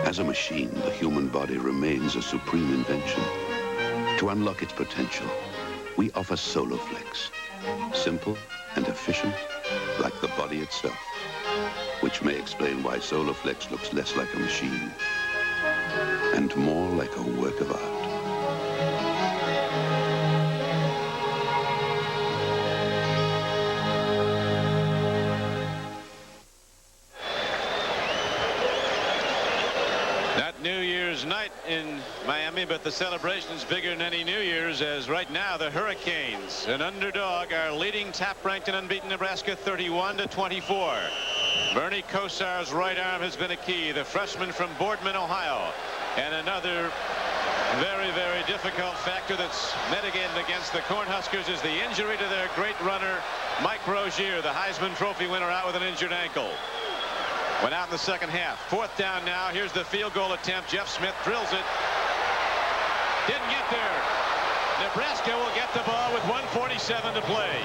As a machine, the human body remains a supreme invention. To unlock its potential, we offer Soloflex. Simple and efficient, like the body itself. Which may explain why Soloflex looks less like a machine and more like a work of art. New Year's night in Miami, but the celebration's bigger than any New Year's, as right now the Hurricanes, an underdog, are leading top-ranked and unbeaten Nebraska 31-24. Bernie Kosar's right arm has been a key. The freshman from Boardman, Ohio. And another very, very difficult factor that's mitigated against the Cornhuskers is the injury to their great runner, Mike Rozier, the Heisman Trophy winner, out with an injured ankle. Went out in the second half. Fourth down now. Here's the field goal attempt. Jeff Smith drills it. Didn't get there. Nebraska will get the ball with 1:47 to play.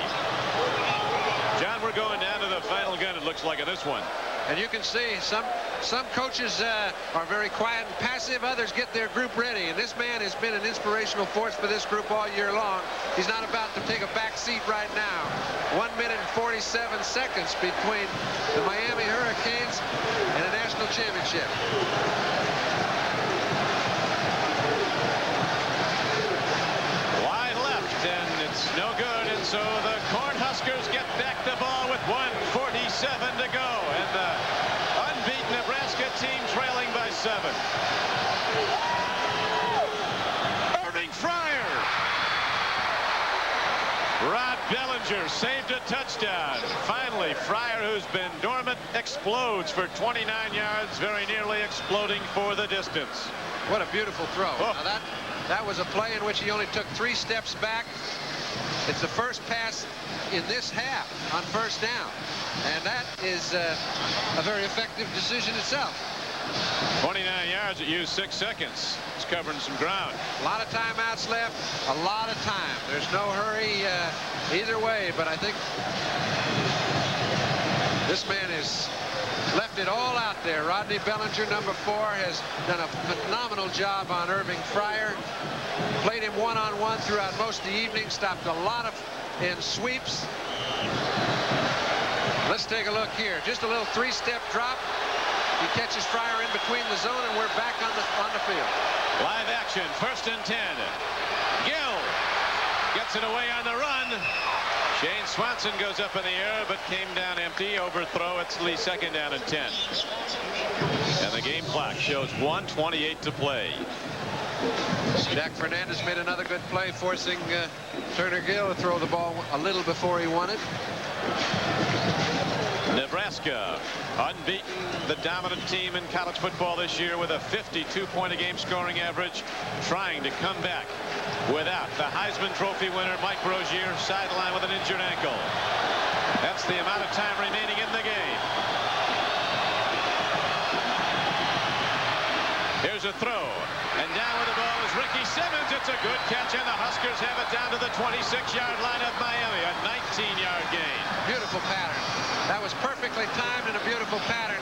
John, we're going down to the final gun, it looks like, in this one. And you can see some coaches are very quiet and passive. Others get their group ready. And this man has been an inspirational force for this group all year long. He's not about to take a back seat right now. 1 minute and 47 seconds between the Miami Hurricanes and a national championship. Wide left, and it's no good. And so the Cornhuskers get back the ball with 1:47 to go. And the unbeaten Nebraska team trailing by 7. Irving Fryer. Rod Bellinger saved a touchdown. Finally, Fryer, who's been dormant, explodes for 29 yards, very nearly exploding for the distance. What a beautiful throw. Oh. Now that was a play in which he only took 3 steps back. It's the first pass in this half on first down. And that is a very effective decision itself. 29 yards. It used 6 seconds. It's covering some ground. A lot of timeouts left. A lot of time. There's no hurry either way, but I think this man has left it all out there. Rodney Bellinger, number 4, has done a phenomenal job on Irving Fryer. Played him one-on-one throughout most of the evening. Stopped a lot of in sweeps. Let's take a look here. Just a little 3-step drop. He catches Fryer in between the zone, and we're back on the field. Live action, 1st and 10. Gill gets it away on the run. Shane Swanson goes up in the air, but came down empty. Overthrow. It's Lee 2nd down and 10. And the game clock shows 1:28 to play. Jack Fernandez made another good play, forcing Turner Gill to throw the ball a little before he wanted. Nebraska, unbeaten, the dominant team in college football this year with a 52-point-a-game scoring average, trying to come back without the Heisman Trophy winner Mike Rozier sidelined with an injured ankle. That's the amount of time remaining in the game. Here's a throw, and down with the ball is Ricky Simmons. It's a good catch, and the Huskers have it down to the 26-yard line of Miami, a 19-yard gain. Beautiful pattern. That was perfectly timed and a beautiful pattern.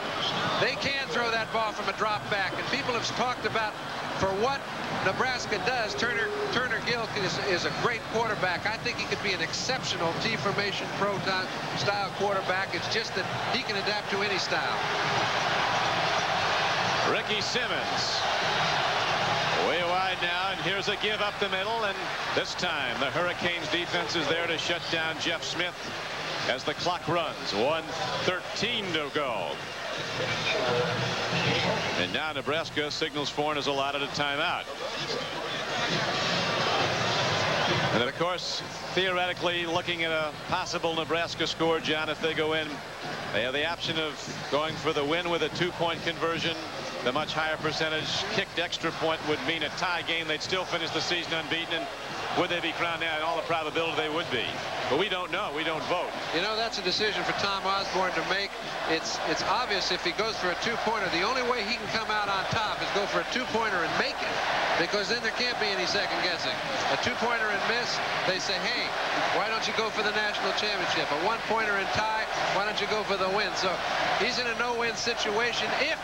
They can throw that ball from a drop back, and people have talked about for what Nebraska does. Turner Gill is a great quarterback. I think he could be an exceptional T-formation pro-style quarterback. It's just that he can adapt to any style. Ricky Simmons way wide now, and here's a give up the middle, and this time the Hurricanes defense is there to shut down Jeff Smith as the clock runs. 1:13 to go. And now Nebraska signals for and is allotted a timeout. And of course, theoretically, looking at a possible Nebraska score, John, if they go in, they have the option of going for the win with a 2-point conversion. The much higher percentage kicked extra point would mean a tie game. They'd still finish the season unbeaten. And would they be crowned now? In all the probability they would be. But we don't know. We don't vote. You know, that's a decision for Tom Osborne to make. It's obvious if he goes for a 2-pointer, the only way he can come out on top is go for a 2-pointer and make it, because then there can't be any second guessing. A 2-pointer and miss, they say, hey, why don't you go for the national championship? A 1-pointer and tie, why don't you go for the win? So he's in a no-win situation if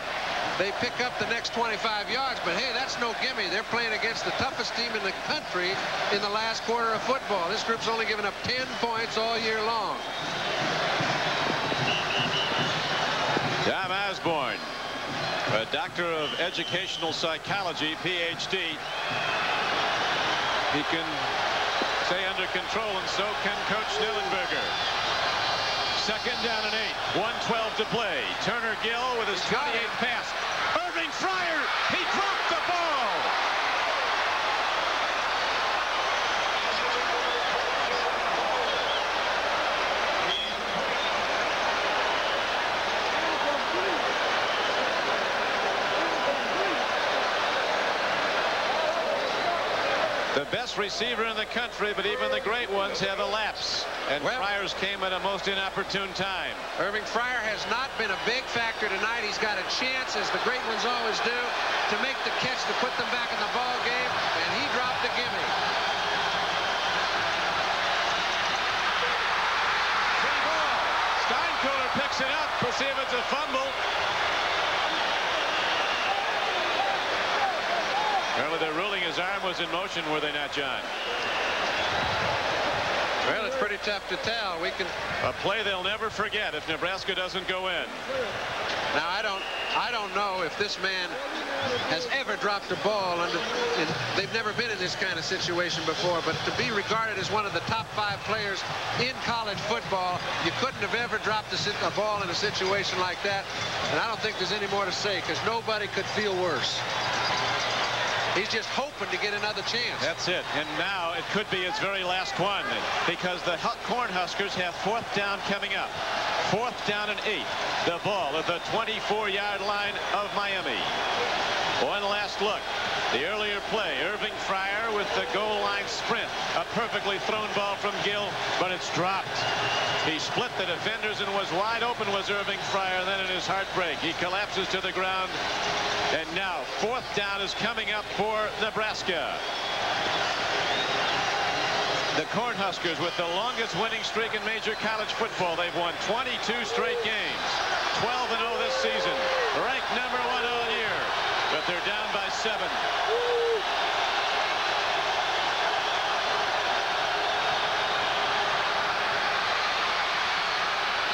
they pick up the next 25 yards. But hey, that's no gimme. They're playing against the toughest team in the country in the last quarter of football. This group's only given up 10 points all year long. Tom Osborne, a doctor of educational psychology, PhD. He can stay under control, and so can Coach Snellenberger. 2nd down and 8. 1:12 to play. Turner Gill with his 28th pass. Irving Fryer, he dropped the ball. The best receiver in the country, but even the great ones have a lapse. And Fryer's came at a most inopportune time. Irving Fryer has not been a big factor tonight. He's got a chance, as the great ones always do, to make the catch to put them back in the ball game, and he dropped a gimme. Free ball. Steinkohler picks it up. We'll see if it's a fumble. Apparently they're ruling his arm was in motion, were they not, John? Well, it's pretty tough to tell. A play they'll never forget if Nebraska doesn't go in. Now, I don't know if this man has ever dropped a ball. They've never been in this kind of situation before, but to be regarded as one of the top 5 players in college football, you couldn't have ever dropped a ball in a situation like that. And I don't think there's any more to say, because nobody could feel worse. He's just hoping to get another chance. That's it. And now it could be his very last one, because the Cornhuskers have 4th down coming up. 4th down and 8. The ball at the 24-yard line of Miami. One last look. The earlier play, Irving Fryer with the goal line sprint. A perfectly thrown ball from Gill, but it's dropped. He split the defenders and was wide open was Irving Fryer. Then in his heartbreak, he collapses to the ground. And now 4th down is coming up for Nebraska. The Cornhuskers with the longest winning streak in major college football. They've won 22 straight games. 12-0 this season. Ranked number 1 all year. But they're down by 7.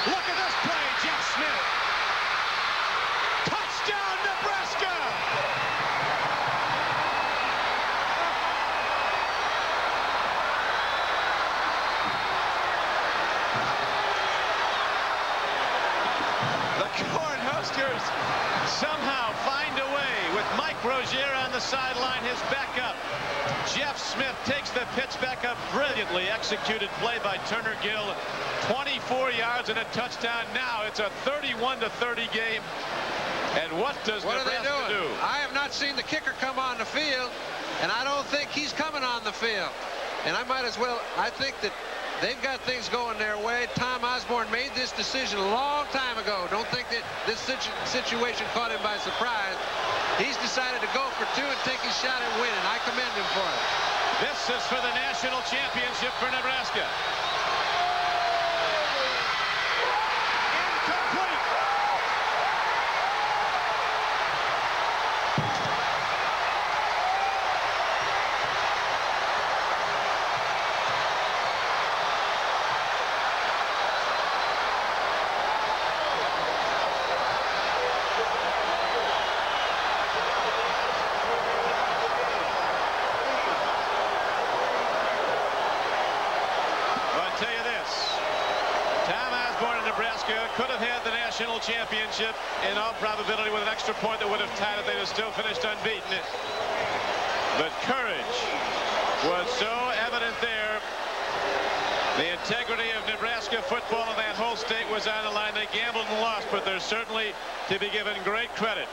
Look at this play, Jeff Smith. Touchdown, Nebraska! The Cornhuskers somehow find a way with Mike Rozier on the sideline, his backup. Jeff Smith takes the pitch back up. Brilliantly executed play by Turner Gill. 24 yards and a touchdown. Now it's a 31-30 game. And what does Nebraska do? I have not seen the kicker come on the field, and I don't think he's coming on the field. And I might as well, I think that they've got things going their way. Tom Osborne made this decision a long time ago. Don't think that this situation caught him by surprise. He's decided to go for 2 and take his shot at winning. I commend him for it. This is for the national championship for Nebraska. Incomplete. Could have had the national championship in all probability with an extra point that would have tied it. They'd have still finished unbeaten. But courage was so evident there. The integrity of Nebraska football and that whole state was on the line. They gambled and lost, but they're certainly to be given great credit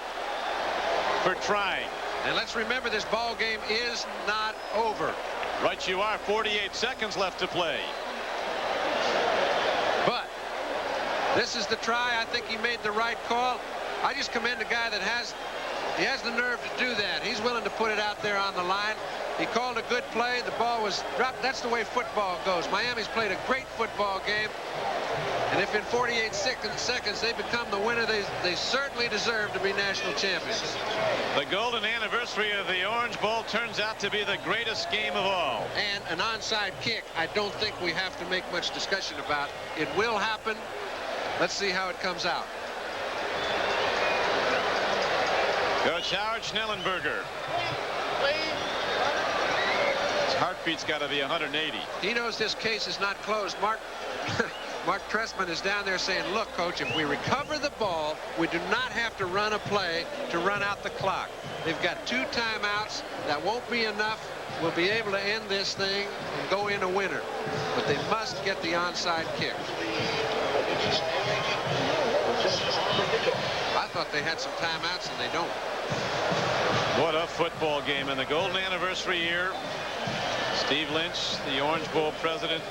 for trying. And let's remember, this ball game is not over. Right you are. 48 seconds left to play. This is the try. I think he made the right call. I just commend a guy that has the nerve to do that. He's willing to put it out there on the line. He called a good play. The ball was dropped. That's the way football goes. Miami's played a great football game. And if in 48 seconds they become the winner, they certainly deserve to be national champions. The golden anniversary of the Orange Bowl turns out to be the greatest game of all. And an onside kick, I don't think we have to make much discussion about. It will happen. Let's see how it comes out. Coach Howard Schnellenberger. His heartbeat's got to be 180. He knows this case is not closed. Mark Trestman is down there saying, look, Coach, if we recover the ball, we do not have to run a play to run out the clock. They've got 2 timeouts. That won't be enough. We'll be able to end this thing and go in a winner. But they must get the onside kick. I thought they had some timeouts, and they don't. What a football game. In the golden anniversary year, Steve Lynch, the Orange Bowl president,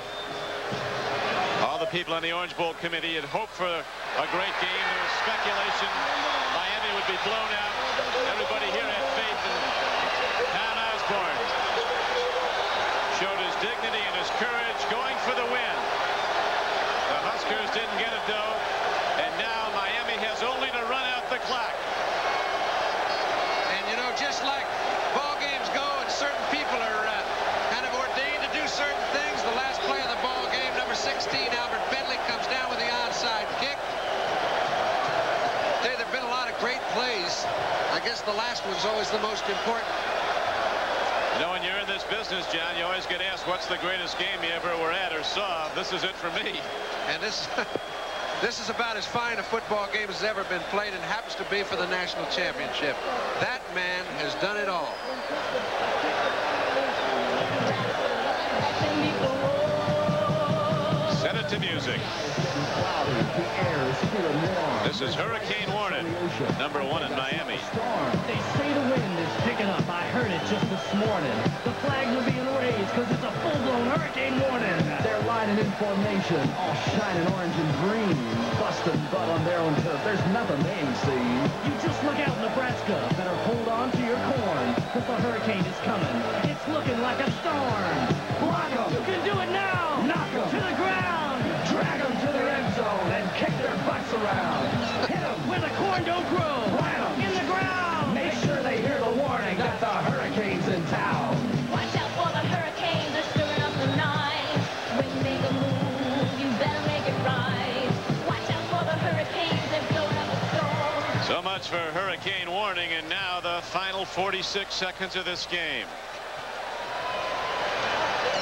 all the people on the Orange Bowl committee had hoped for a great game. There was speculation Miami would be blown out. Everybody here had faith in Tom Osborne. Showed his dignity and his courage, going for the win. The Huskers didn't get it, though. And now Miami has only to run out the clock. And, you know, just like ball games go and certain people are kind of ordained to do certain things, the last play of the ball game, number 16, Albert Bentley, comes down with the onside kick. There have been a lot of great plays. I guess the last one's always the most important. You know, when you're in this business, John, you always get asked, what's the greatest game you ever were at or saw? This is it for me. And this is about as fine a football game as ever been played, and happens to be for the national championship. That man has done it all. Set it to music. This is hurricane warning, number 1 in Miami. They say the wind is picking up. I heard it just this morning. The flags are being raised because it's a full-blown hurricane warning. They're lining in formation, all shining orange and green, busting butt on their own turf. There's nothing they ain't seen. You just look out, Nebraska. Better hold on to your corn, because the hurricane is coming. It's looking like a storm. Block them. You can do it now. Knock them to the ground. Drag them to their end zone and kick their butts around. Hit them where the corn don't grow. Plant them in the ground. Make sure they hear the warning that the hurricane's in town. Watch out for the hurricanes. They're stirring up the night. When they make a move, you better make it right. Watch out for the hurricanes. They're blowing up the storm. So much for hurricane warning, and now the final 46 seconds of this game.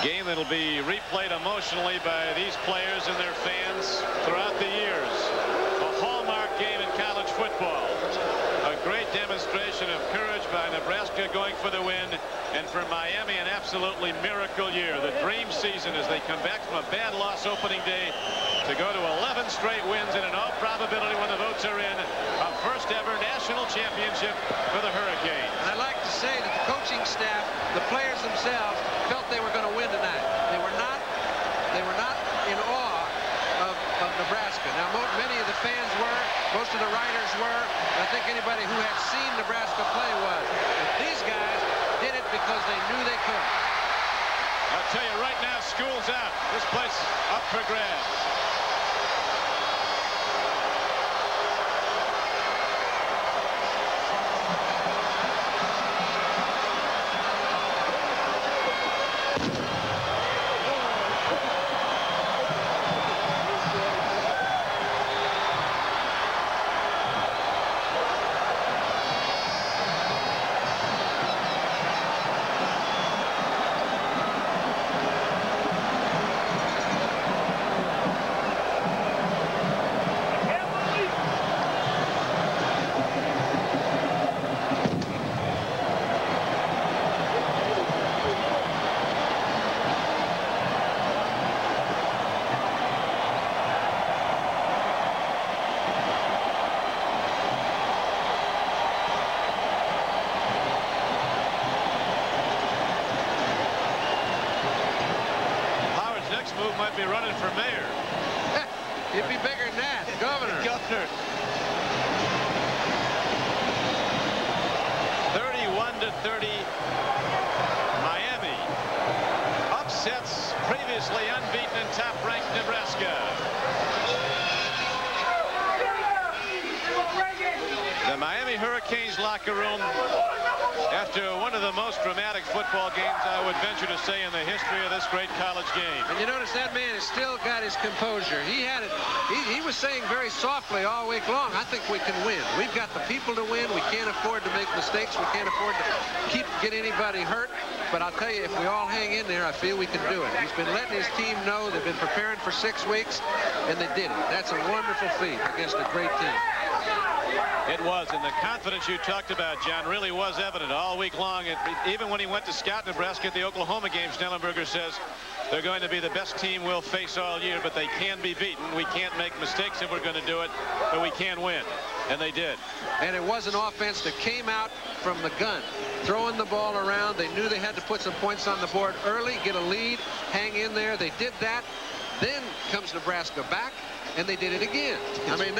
Game that'll be replayed emotionally by these players and their fans throughout the years. A hallmark game in college football. A great demonstration of courage by Nebraska going for the win, and for Miami an absolutely miracle year. The dream season as they come back from a bad loss opening day to go to 11 straight wins, and in all probability when the votes are in, a first ever national championship for the Hurricane. And I'd like to say that the coaching staff, the players themselves, felt they were going to win tonight. They were not in awe of Nebraska. Now, many of the fans were, most of the writers were, and I think anybody who had seen Nebraska play was. But these guys did it because they knew they could. I'll tell you right now, school's out. This place up for grabs. Might be running for mayor. He'd be bigger than that. Governor. Governor. 31-30. Miami upsets previously unbeaten and top-ranked Nebraska. The Miami Hurricanes locker room, after one of the most dramatic football games, I would venture to say, in the history of this great college game. And you notice that man has still got his composure. He had it. He was saying very softly all week long, I think we can win. We've got the people to win. We can't afford to make mistakes. We can't afford to get anybody hurt. But I'll tell you, if we all hang in there, I feel we can do it. He's been letting his team know. They've been preparing for 6 weeks, and they did it. That's a wonderful feat against a great team. It was, and the confidence you talked about, John, really was evident all week long. Even when he went to scout Nebraska at the Oklahoma game, Schnellenberger says they're going to be the best team we'll face all year, but they can be beaten. We can't make mistakes if we're going to do it, but we can win. And they did. And it was an offense that came out from the gun, throwing the ball around. They knew they had to put some points on the board early, get a lead, hang in there. They did that. Then comes Nebraska back, and they did it again. I mean,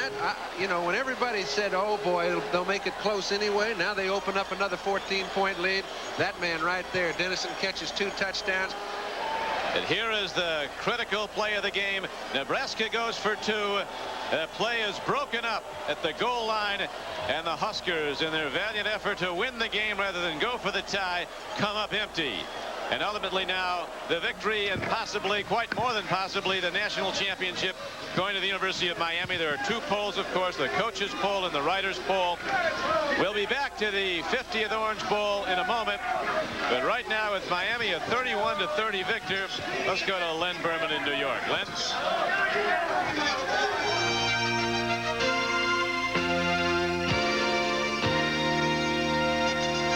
you know, when everybody said, oh, boy, they'll make it close anyway, now they open up another 14-point lead. That man right there, Dennison, catches 2 touchdowns. And here is the critical play of the game. Nebraska goes for 2. The play is broken up at the goal line, and the Huskers, in their valiant effort to win the game rather than go for the tie, come up empty. And ultimately now the victory, and possibly, quite more than possibly, the national championship going to the University of Miami. There are 2 polls, of course, the coaches poll and the writers poll. We'll be back to the 50th Orange Bowl in a moment. But right now it's Miami a 31-30 victor. Let's go to Len Berman in New York. Len?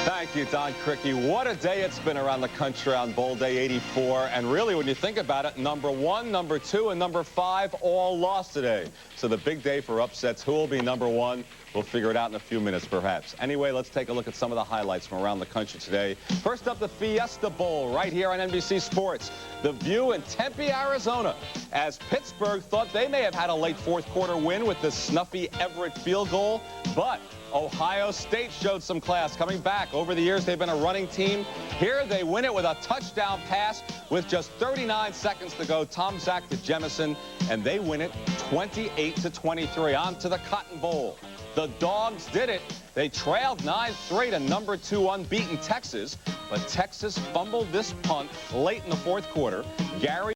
Thank Thank you, Don Cricky. What a day it's been around the country on Bowl Day 84. And really, when you think about it, number 1, number 2, and number 5 all lost today. So the big day for upsets. Who will be number 1? We'll figure it out in a few minutes, perhaps. Anyway, let's take a look at some of the highlights from around the country today. First up, the Fiesta Bowl right here on NBC Sports. The View in Tempe, Arizona, as Pittsburgh thought they may have had a late fourth quarter win with this snuffy Everett field goal, but Ohio State showed some class coming back. Over the years, they've been a running team. Here, they win it with a touchdown pass with just 39 seconds to go. Tom Zach to Jemison, and they win it 28-23. On to the Cotton Bowl. The Dogs did it. They trailed 9-3 to number 2 unbeaten Texas, but Texas fumbled this punt late in the fourth quarter. Gary